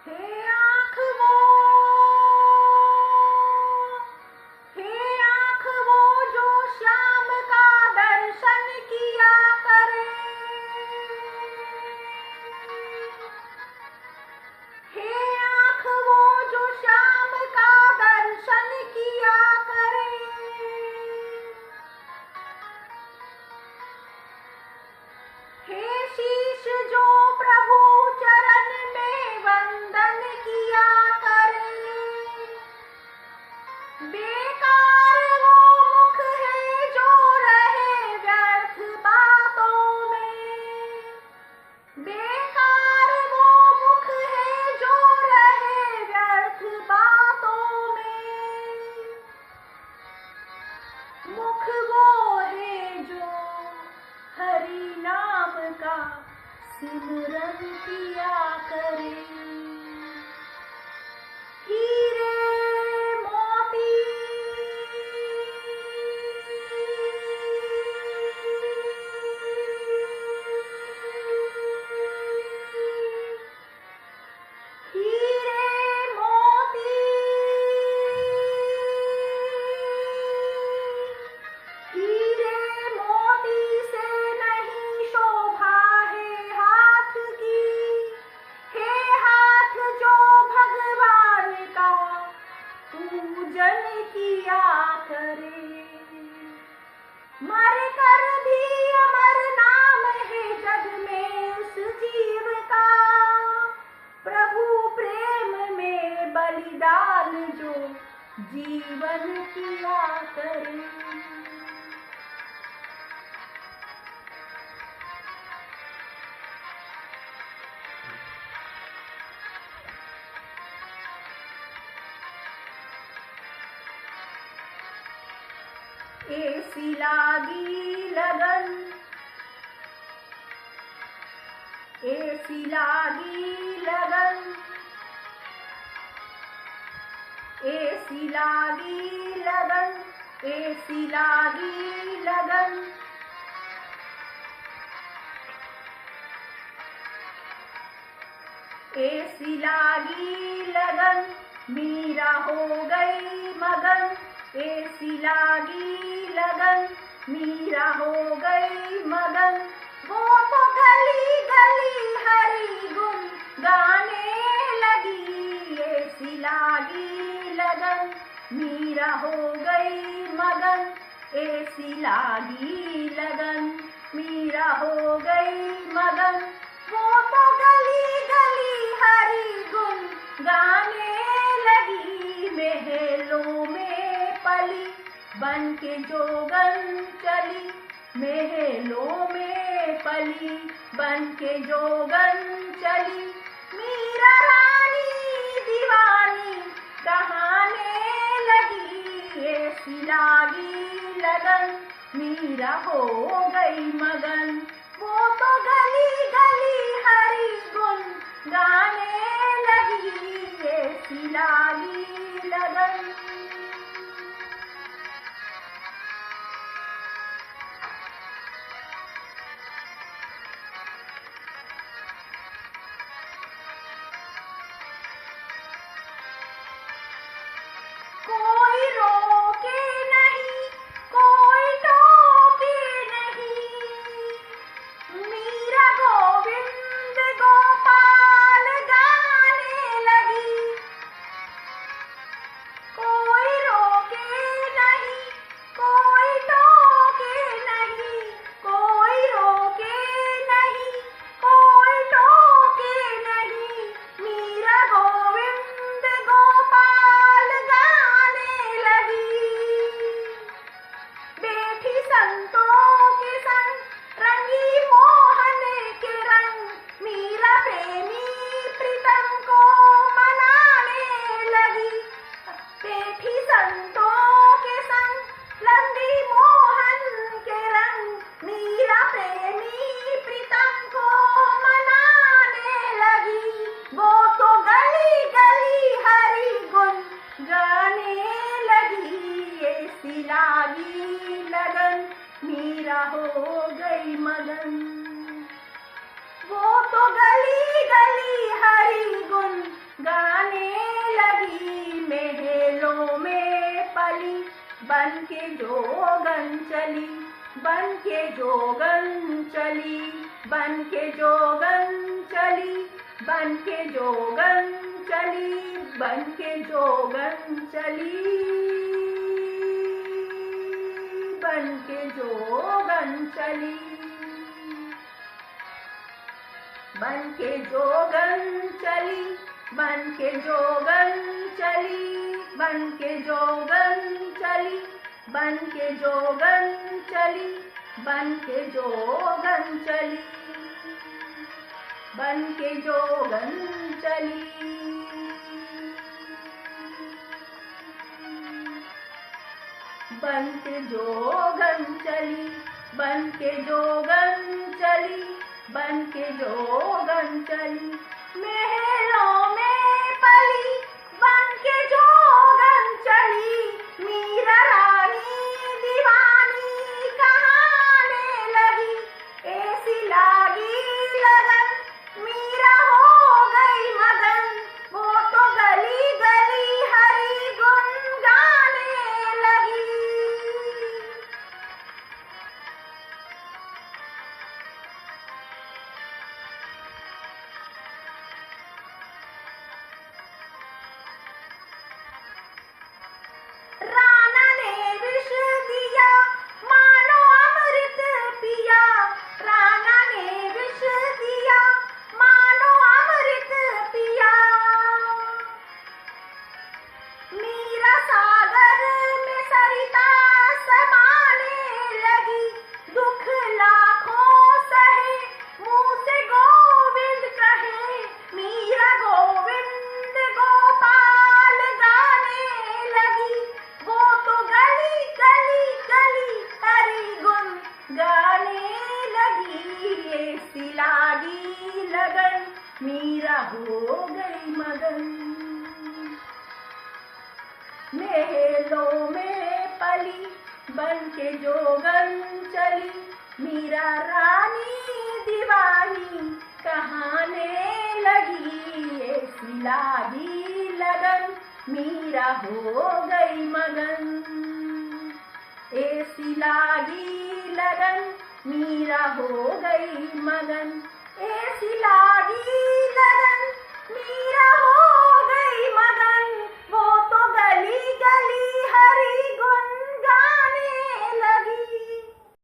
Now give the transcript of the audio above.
हे आँख वो, हे आँख वो जो श्याम का दर्शन किया करे। हे आँख वो जो श्याम का दर्शन किया करे। हे शीश जो प्रभु चरण में वंदन किया करे। बेकार वो मुख है जो रहे व्यर्थ बातों में। बेकार वो मुख है जो रहे व्यर्थ बातों में। मुख वो है जो हरि नाम का सिमरन किया करे। हीरे मोती हीरे मोती हीरे मोती से नहीं शोभा है हाथ की। हे हाथ जो भगवान का पूजन किया करे। मर कर भी अमर नाम है जग में उस जीव का। प्रभु प्रेम में बलिदान जो जीवन किया करे। ऐसी लागी लगन, ऐसी लागी लगन, ऐसी लागी लगन, ऐसी लागी लगन। ऐसी लागी लगन, मीरा हो गई मगन। ऐसी लागी लगन, मीरा हो गई मगन। वो तो गली गली हरि गुण गाने लगी। ऐसी लागी लगन, मीरा हो गई मगन। ऐसी लागी लगन, मीरा हो गई मगन। वो तो गली गली हरि गुण गाने लगी। महलों में पली बन के जोगन चली। महलों में पली बन के जोगन चली। मीरा रानी दीवानी कहाने लगी। ऐसी लागी लगन, मीरा हो गई मगन। वो तो गली गली हरि गुण गाने लगी। ऐसी लागी लगन। कोई रोके नहीं, कोई टोके नहीं। मीरा गोविंद गोपाल गाने लगी। कोई रोके नहीं, कोई टोके नहीं। कोई रोके नहीं, कोई टोके नहीं। मीरा गोविंद गोपाल गाने लगी। बैठी संतों के संग रंगी मोहन के रंग। मीरा प्रेमी प्रीतम को मनाने लगी। बैठी संतों के संग रंगी मोहन के रंग। मीरा प्रेमी प्रीतम को मनाने लगी। वो तो गली गली हरि गुण गाने लगी। ऐसी लागी लगन, मीरा हो गई मगन। वो तो गली गली हरि गुण गाने लगी महलों में पली, बन के जोगन चली, बन के जोगन चली, बन के जोगन चली, बन के जोगन चली, बन के जोगन चली, बन के जोगन चली, बन के जोगन चली, बन के जोगन चली, बन के जोगन चली, बन के जोगन चली, बन के जोगन चली, बन के जोगन चली, बन के जोगन चली, बन के जोगन चली, बन के जोगन चली, महलों में पली, बन के जोगन चली, मीरा रानी दीवानी कहाने लगी, ऐसी लागी लगन, मीरा हो गई मगन, वो तो गली गली हरी गुन गाने लगी। राना ने विष दिया मानो अमृत पिया, राना ने विष दिया मानो अमृत पिया, मीरा सागर में सरिता समाने लगी, दुख लाखों सहे मुंह से गोविंद कहे, मीरा गोविंद गोपाल गाने लगी, वो तो गली गली गली हरी गुन गाने लगी, ऐसी लागी लगन, मीरा हो गई मगन, महलों में पली, बन के जोगन चली, मीरा रानी दीवानी कहाने लगी, ऐसी लागी लगन, मीरा हो गई मगन, ऐसी लागी लगन, मीरा हो गई मगन, ऐसी लागी लगन, मीरा हो गई मगन, वो तो गली गली